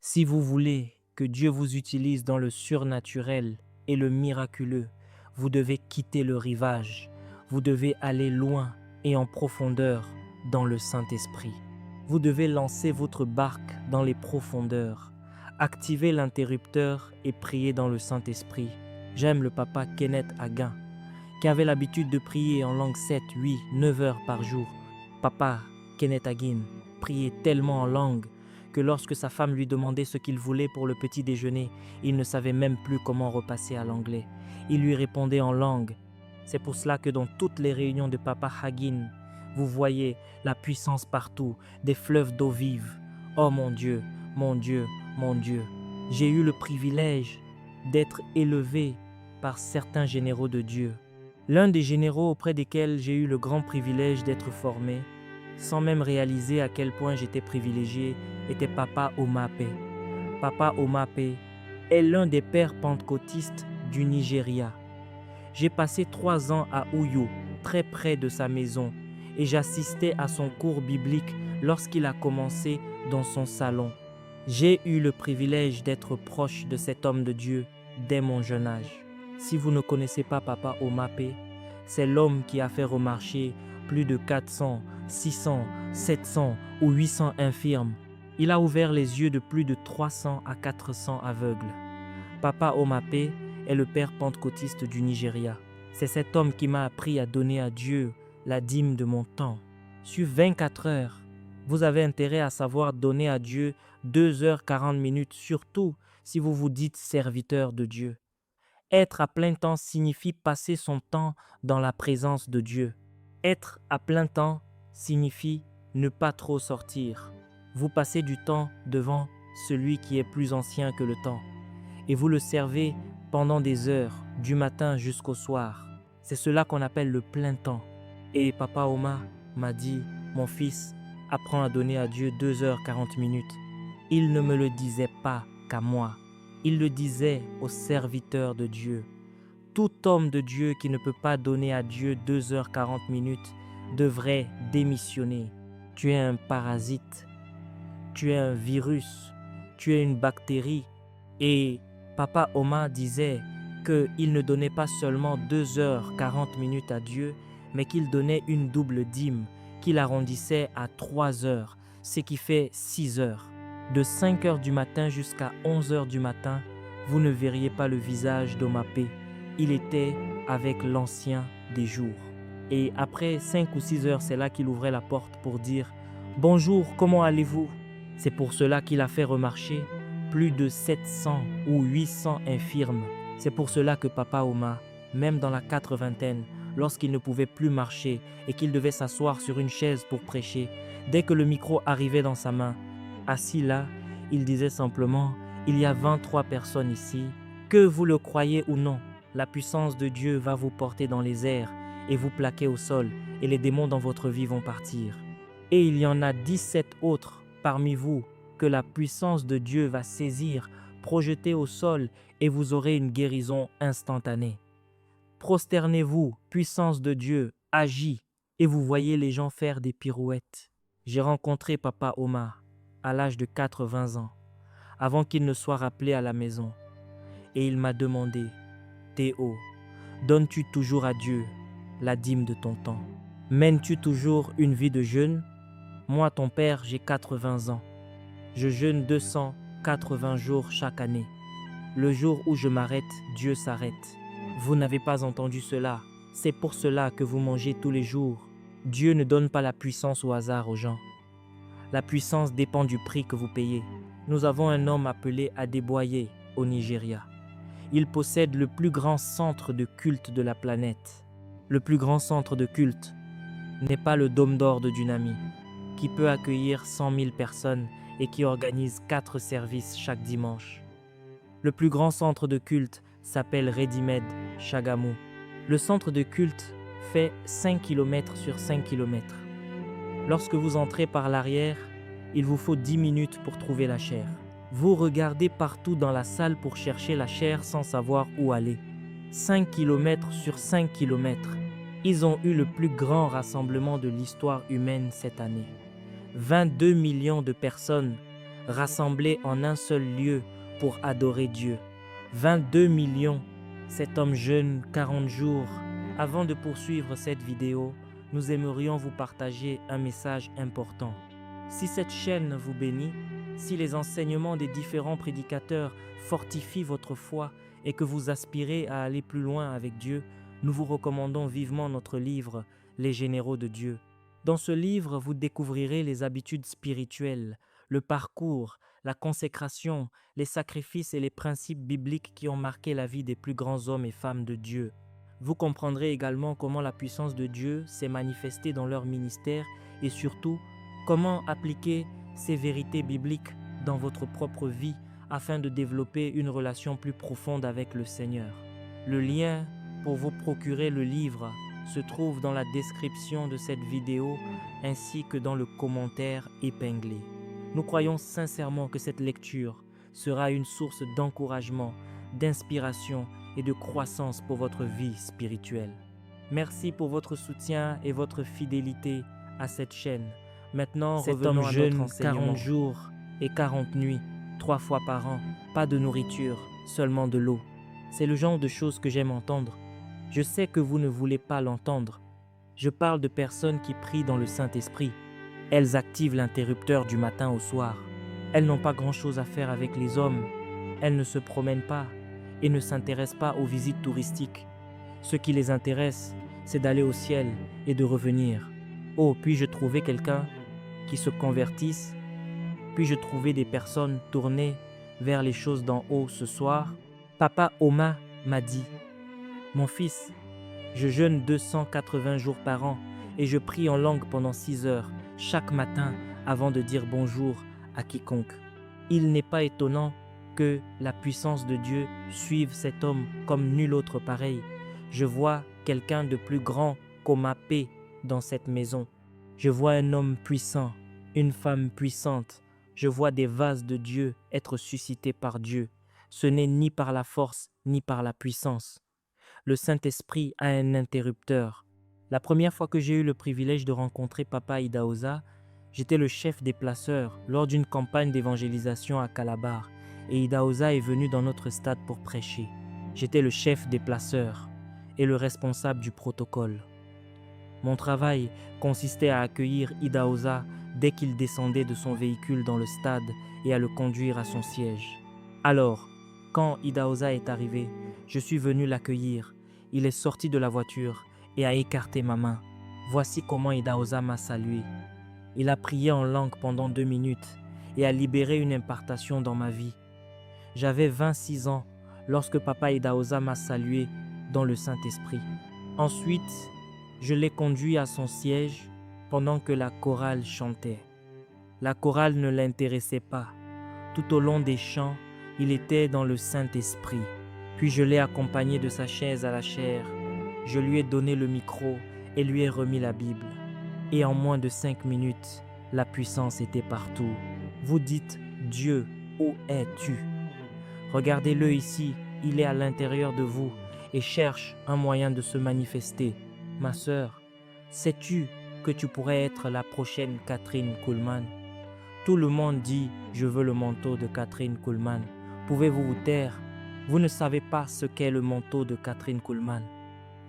Si vous voulez que Dieu vous utilise dans le surnaturel et le miraculeux, vous devez quitter le rivage. Vous devez aller loin et en profondeur dans le Saint-Esprit. Vous devez lancer votre barque dans les profondeurs, activer l'interrupteur et prier dans le Saint-Esprit. J'aime le papa Kenneth Hagin, qui avait l'habitude de prier en langue 7, 8, 9 heures par jour. Papa Kenneth Hagin priait tellement en langue que lorsque sa femme lui demandait ce qu'il voulait pour le petit déjeuner, il ne savait même plus comment repasser à l'anglais. Il lui répondait en langue. C'est pour cela que dans toutes les réunions de Papa Hagin, vous voyez la puissance partout, des fleuves d'eau vive. Oh mon Dieu, mon Dieu, mon Dieu. J'ai eu le privilège d'être élevé par certains généraux de Dieu. L'un des généraux auprès desquels j'ai eu le grand privilège d'être formé, sans même réaliser à quel point j'étais privilégié, était Papa Omape. Papa Omape est l'un des pères pentecôtistes du Nigeria. J'ai passé 3 ans à Uyo, très près de sa maison, et j'assistais à son cours biblique lorsqu'il a commencé dans son salon. J'ai eu le privilège d'être proche de cet homme de Dieu dès mon jeune âge. Si vous ne connaissez pas Papa Omape, c'est l'homme qui a fait remarcher plus de 400, 600, 700 ou 800 infirmes. Il a ouvert les yeux de plus de 300 à 400 aveugles. Papa Omape est le père pentecôtiste du Nigeria. C'est cet homme qui m'a appris à donner à Dieu la dîme de mon temps. Sur 24 heures, vous avez intérêt à savoir donner à Dieu 2h40, surtout si vous vous dites serviteur de Dieu. Être à plein temps signifie passer son temps dans la présence de Dieu. Être à plein temps signifie ne pas trop sortir. Vous passez du temps devant celui qui est plus ancien que le temps et vous le servez pendant des heures, du matin jusqu'au soir. C'est cela qu'on appelle le plein temps. Et Papa Oma m'a dit, mon fils, apprends à donner à Dieu 2h40. Il ne me le disait pas qu'à moi. Il le disait aux serviteurs de Dieu. Tout homme de Dieu qui ne peut pas donner à Dieu 2h40 devrait démissionner. Tu es un parasite, tu es un virus, tu es une bactérie. Et Papa Oma disait qu'il ne donnait pas seulement 2h40 à Dieu, mais qu'il donnait une double dîme, qu'il arrondissait à 3 heures, ce qui fait 6 heures. De 5 heures du matin jusqu'à 11 heures du matin, vous ne verriez pas le visage d'Omapé. Il était avec l'ancien des jours. Et après 5 ou 6 heures, c'est là qu'il ouvrait la porte pour dire « Bonjour, comment allez-vous » C'est pour cela qu'il a fait remarcher plus de 700 ou 800 infirmes. C'est pour cela que Papa Oma, même dans la 80aine, lorsqu'il ne pouvait plus marcher et qu'il devait s'asseoir sur une chaise pour prêcher, dès que le micro arrivait dans sa main, assis là, il disait simplement « Il y a 23 personnes ici, que vous le croyez ou non, la puissance de Dieu va vous porter dans les airs et vous plaquer au sol, et les démons dans votre vie vont partir. Et il y en a 17 autres parmi vous que la puissance de Dieu va saisir, projeter au sol, et vous aurez une guérison instantanée. Prosternez-vous, puissance de Dieu, agit, et vous voyez les gens faire des pirouettes. » J'ai rencontré Papa Omar à l'âge de 80 ans, avant qu'il ne soit rappelé à la maison. Et il m'a demandé, « Théo, donnes-tu toujours à Dieu la dîme de ton temps? Mènes-tu toujours une vie de jeûne? Moi, ton père, j'ai 80 ans. Je jeûne 280 jours chaque année. Le jour où je m'arrête, Dieu s'arrête. Vous n'avez pas entendu cela. C'est pour cela que vous mangez tous les jours. Dieu ne donne pas la puissance au hasard aux gens. La puissance dépend du prix que vous payez. Nous avons un homme appelé Adeboye au Nigeria. Il possède le plus grand centre de culte de la planète. Le plus grand centre de culte n'est pas le Dôme d'Or de Dunami, qui peut accueillir 100 000 personnes et qui organise 4 services chaque dimanche. Le plus grand centre de culte s'appelle Redimed Shagamu. Le centre de culte fait 5 km sur 5 km. Lorsque vous entrez par l'arrière, il vous faut 10 minutes pour trouver la chaire. Vous regardez partout dans la salle pour chercher la chaire sans savoir où aller. 5 km sur 5 km. Ils ont eu le plus grand rassemblement de l'histoire humaine cette année. 22 millions de personnes rassemblés en un seul lieu pour adorer Dieu. 22 millions, cet homme jeûne 40 jours. Avant de poursuivre cette vidéo, nous aimerions vous partager un message important. Si cette chaîne vous bénit, si les enseignements des différents prédicateurs fortifient votre foi et que vous aspirez à aller plus loin avec Dieu, nous vous recommandons vivement notre livre « Les généraux de Dieu ». Dans ce livre, vous découvrirez les habitudes spirituelles, le parcours, la consécration, les sacrifices et les principes bibliques qui ont marqué la vie des plus grands hommes et femmes de Dieu. Vous comprendrez également comment la puissance de Dieu s'est manifestée dans leur ministère et surtout, comment appliquer ces vérités bibliques dans votre propre vie afin de développer une relation plus profonde avec le Seigneur. Le lien pour vous procurer le livre se trouve dans la description de cette vidéo ainsi que dans le commentaire épinglé. Nous croyons sincèrement que cette lecture sera une source d'encouragement, d'inspiration et de croissance pour votre vie spirituelle. Merci pour votre soutien et votre fidélité à cette chaîne. Maintenant, cet homme jeûne 40 jours et 40 nuits, 3 fois par an, pas de nourriture, seulement de l'eau. C'est le genre de choses que j'aime entendre. Je sais que vous ne voulez pas l'entendre. Je parle de personnes qui prient dans le Saint-Esprit. Elles activent l'interrupteur du matin au soir. Elles n'ont pas grand-chose à faire avec les hommes. Elles ne se promènent pas et ne s'intéressent pas aux visites touristiques. Ce qui les intéresse, c'est d'aller au ciel et de revenir. Oh, puis-je trouver quelqu'un qui se convertisse? Puis-je trouver des personnes tournées vers les choses d'en haut ce soir? Papa Oma m'a dit: mon fils, je jeûne 280 jours par an et je prie en langue pendant 6 heures chaque matin avant de dire bonjour à quiconque. Il n'est pas étonnant que la puissance de Dieu suive cet homme comme nul autre pareil. Je vois quelqu'un de plus grand qu'Oma P dans cette maison. Je vois un homme puissant, une femme puissante. Je vois des vases de Dieu être suscités par Dieu. Ce n'est ni par la force ni par la puissance. Le Saint-Esprit a un interrupteur. La première fois que j'ai eu le privilège de rencontrer Papa Idahosa, j'étais le chef des placeurs lors d'une campagne d'évangélisation à Calabar et Idahosa est venu dans notre stade pour prêcher. J'étais le chef des placeurs et le responsable du protocole. Mon travail consistait à accueillir Idahosa dès qu'il descendait de son véhicule dans le stade et à le conduire à son siège. Alors, quand Idahosa est arrivé, je suis venu l'accueillir. Il est sorti de la voiture et a écarté ma main. Voici comment Idahosa m'a salué. Il a prié en langue pendant 2 minutes et a libéré une impartation dans ma vie. J'avais 26 ans lorsque Papa Idahosa m'a salué dans le Saint-Esprit. Ensuite, je l'ai conduit à son siège pendant que la chorale chantait. La chorale ne l'intéressait pas. Tout au long des chants, il était dans le Saint-Esprit. Puis je l'ai accompagné de sa chaise à la chaire. Je lui ai donné le micro et lui ai remis la Bible. Et en moins de 5 minutes, la puissance était partout. Vous dites, Dieu, où es-tu? Regardez-le ici, il est à l'intérieur de vous et cherche un moyen de se manifester. Ma sœur, sais-tu que tu pourrais être la prochaine Kathryn Kuhlman? Tout le monde dit, je veux le manteau de Kathryn Kuhlman. Pouvez-vous vous taire? Vous ne savez pas ce qu'est le manteau de Kathryn Kuhlman.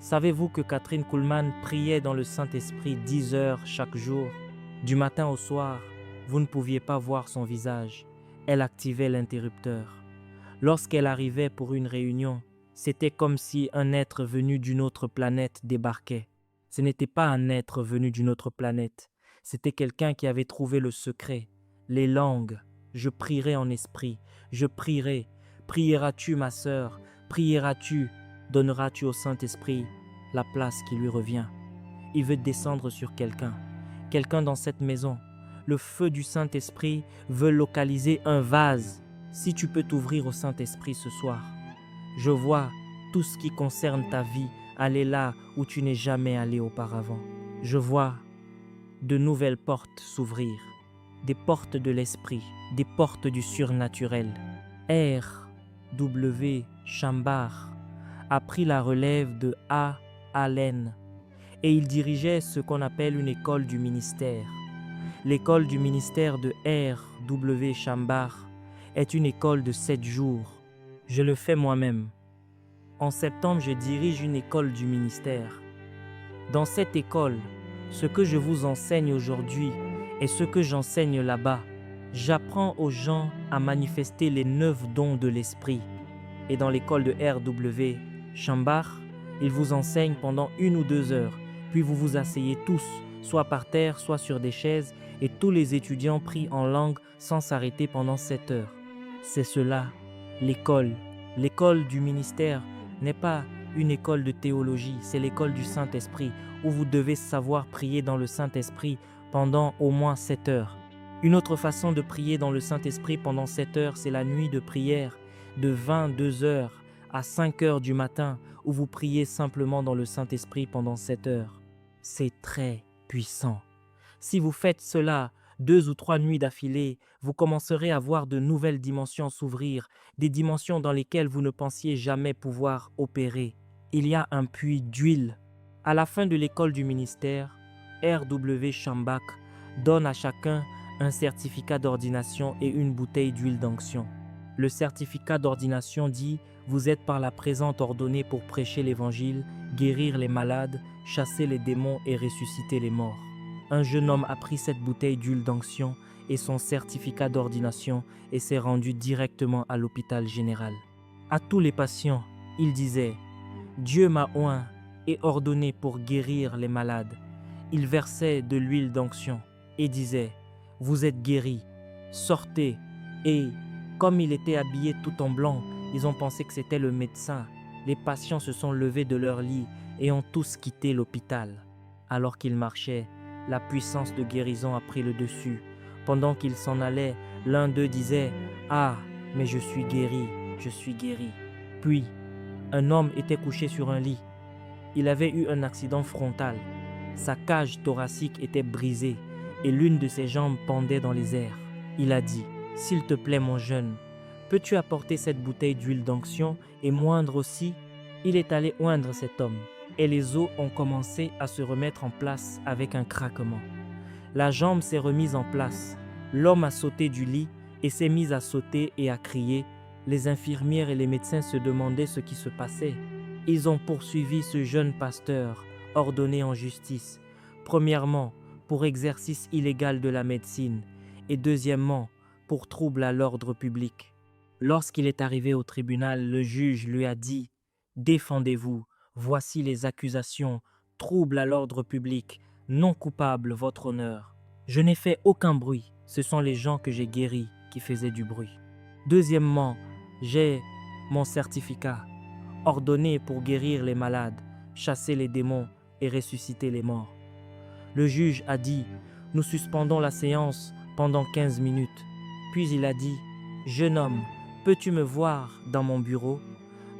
Savez-vous que Kathryn Kuhlman priait dans le Saint-Esprit 10 heures chaque jour? Du matin au soir, vous ne pouviez pas voir son visage. Elle activait l'interrupteur. Lorsqu'elle arrivait pour une réunion, c'était comme si un être venu d'une autre planète débarquait. Ce n'était pas un être venu d'une autre planète. C'était quelqu'un qui avait trouvé le secret. Les langues. Je prierai en esprit. Je prierai. Prieras-tu, ma sœur? Prieras-tu? Donneras-tu au Saint-Esprit la place qui lui revient? Il veut descendre sur quelqu'un. Quelqu'un dans cette maison. Le feu du Saint-Esprit veut localiser un vase. Si tu peux t'ouvrir au Saint-Esprit ce soir, je vois tout ce qui concerne ta vie aller là où tu n'es jamais allé auparavant. Je vois de nouvelles portes s'ouvrir, des portes de l'esprit, des portes du surnaturel. R.W. Chambard a pris la relève de A. Allen et il dirigeait ce qu'on appelle une école du ministère. L'école du ministère de R.W. Chambard est une école de 7 jours. Je le fais moi-même. En septembre, je dirige une école du ministère. Dans cette école, ce que je vous enseigne aujourd'hui et ce que j'enseigne là-bas, j'apprends aux gens à manifester les 9 dons de l'esprit. Et dans l'école de R.W. Chambard, il vous enseigne pendant 1 ou 2 heures, puis vous vous asseyez tous, soit par terre, soit sur des chaises, et tous les étudiants prient en langue sans s'arrêter pendant 7 heures. C'est cela, l'école. L'école du ministère n'est pas une école de théologie, c'est l'école du Saint-Esprit, où vous devez savoir prier dans le Saint-Esprit pendant au moins 7 heures. Une autre façon de prier dans le Saint-Esprit pendant 7 heures, c'est la nuit de prière de 22 heures à 5 heures du matin, où vous priez simplement dans le Saint-Esprit pendant 7 heures. C'est très puissant. Si vous faites cela 2 ou 3 nuits d'affilée, vous commencerez à voir de nouvelles dimensions s'ouvrir, des dimensions dans lesquelles vous ne pensiez jamais pouvoir opérer. Il y a un puits d'huile. À la fin de l'école du ministère, R.W. Chambard donne à chacun un certificat d'ordination et une bouteille d'huile d'onction. Le certificat d'ordination dit « Vous êtes par la présente ordonné pour prêcher l'évangile, guérir les malades, chasser les démons et ressusciter les morts. » Un jeune homme a pris cette bouteille d'huile d'onction et son certificat d'ordination et s'est rendu directement à l'hôpital général. À tous les patients, il disait « Dieu m'a oint et ordonné pour guérir les malades. » Il versait de l'huile d'onction et disait « Vous êtes guéris, sortez. » Et comme il était habillé tout en blanc, ils ont pensé que c'était le médecin. Les patients se sont levés de leur lit et ont tous quitté l'hôpital. Alors qu'il marchait, la puissance de guérison a pris le dessus. Pendant qu'il s'en allait, l'un d'eux disait « Ah, mais je suis guéri, je suis guéri. » Puis, un homme était couché sur un lit. Il avait eu un accident frontal. Sa cage thoracique était brisée et l'une de ses jambes pendait dans les airs. Il a dit « S'il te plaît, mon jeune, peux-tu apporter cette bouteille d'huile d'onction et moindre aussi ?» Il est allé oindre cet homme et les os ont commencé à se remettre en place avec un craquement. La jambe s'est remise en place. L'homme a sauté du lit et s'est mis à sauter et à crier. Les infirmières et les médecins se demandaient ce qui se passait. Ils ont poursuivi ce jeune pasteur, ordonné en justice, premièrement pour exercice illégal de la médecine et deuxièmement pour trouble à l'ordre public. Lorsqu'il est arrivé au tribunal, le juge lui a dit « Défendez-vous, voici les accusations, trouble à l'ordre public, non coupable votre honneur. Je n'ai fait aucun bruit, ce sont les gens que j'ai guéris qui faisaient du bruit. Deuxièmement, j'ai mon certificat, ordonné pour guérir les malades, chasser les démons et ressusciter les morts. » Le juge a dit « Nous suspendons la séance pendant 15 minutes. » Puis il a dit « Jeune homme, peux-tu me voir dans mon bureau ?»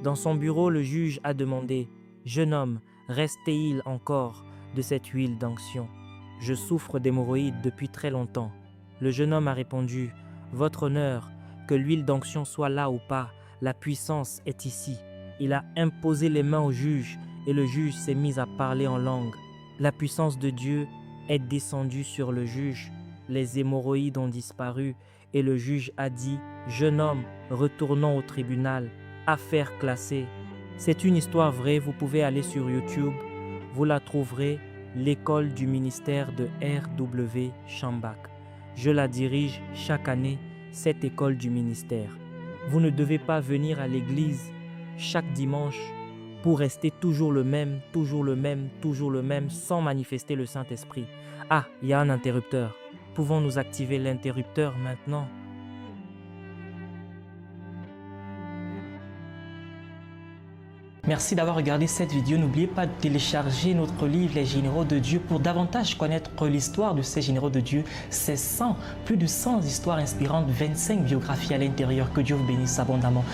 Dans son bureau, le juge a demandé « Jeune homme, reste-t-il encore de cette huile d'onction ? Je souffre d'hémorroïdes depuis très longtemps. » Le jeune homme a répondu « Votre honneur, que l'huile d'onction soit là ou pas, la puissance est ici. » Il a imposé les mains au juge et le juge s'est mis à parler en langue. La puissance de Dieu est descendue sur le juge. Les hémorroïdes ont disparu et le juge a dit « Jeune homme, retournons au tribunal. Affaire classée. » C'est une histoire vraie, vous pouvez aller sur YouTube. Vous la trouverez, l'école du ministère de R.W. Chambard. Je la dirige chaque année, cette école du ministère. Vous ne devez pas venir à l'église chaque dimanche pour rester toujours le même, toujours le même, toujours le même, sans manifester le Saint-Esprit. Ah, il y a un interrupteur. Pouvons-nous activer l'interrupteur maintenant? Merci d'avoir regardé cette vidéo. N'oubliez pas de télécharger notre livre Les Généraux de Dieu pour davantage connaître l'histoire de ces généraux de Dieu. C'est plus de 100 histoires inspirantes, 25 biographies à l'intérieur. Que Dieu vous bénisse abondamment.